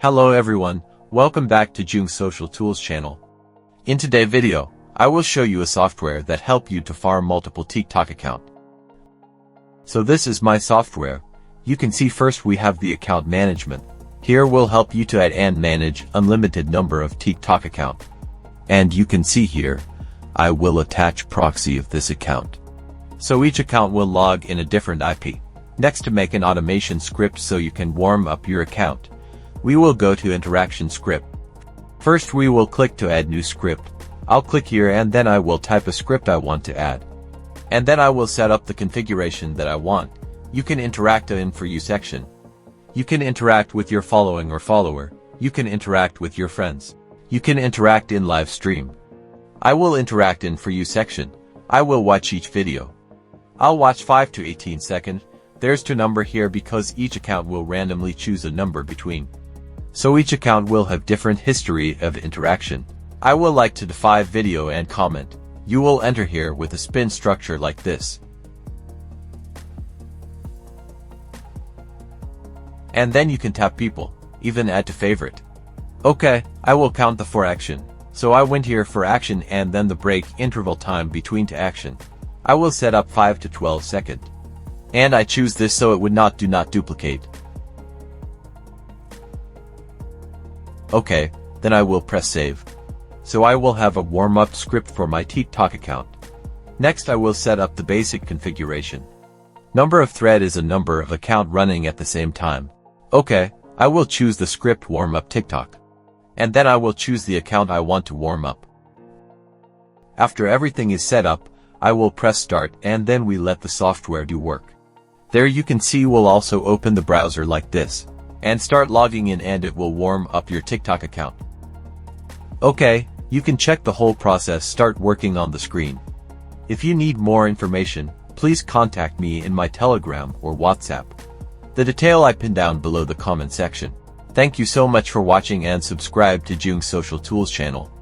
Hello everyone, welcome back to Chung Social Tools channel. In today's video, I will show you a software that help you to farm multiple TikTok account. So this is my software. You can see first we have the account management. Here will help you to add and manage unlimited number of TikTok account. And you can see here, I will attach proxy of this account. So each account will log in a different IP. Next, to make an automation script so you can warm up your account, we will go to interaction script. First we will click to add new script. I'll click here and then I will type a script I want to add. And then I will set up the configuration that I want. You can interact in For You section. You can interact with your following or follower. You can interact with your friends. You can interact in live stream. I will interact in For You section. I will watch each video. I'll watch 5 to 18 seconds. There's two number here because each account will randomly choose a number between. So each account will have different history of interaction. I will like to define video and comment. You will enter here with a spin structure like this. And then you can tap people, even add to favorite. Okay, I will count the 4 action. So I went here for action and then the break interval time between to action. I will set up 5 to 12 seconds. And I choose this so it would not do not duplicate. Okay, then I will press save. So I will have a warm-up script for my TikTok account. Next I will set up the basic configuration. Number of thread is a number of account running at the same time. Okay, I will choose the script warm up TikTok. And then I will choose the account I want to warm up. After everything is set up, I will press start and then we let the software do work. There you can see we'll also open the browser like this. And start logging in and it will warm up your TikTok account. Okay, you can check the whole process start working on the screen. If you need more information, please contact me in my Telegram or WhatsApp. The detail I pinned down below the comment section. Thank you so much for watching and subscribe to Chung Social Tools channel.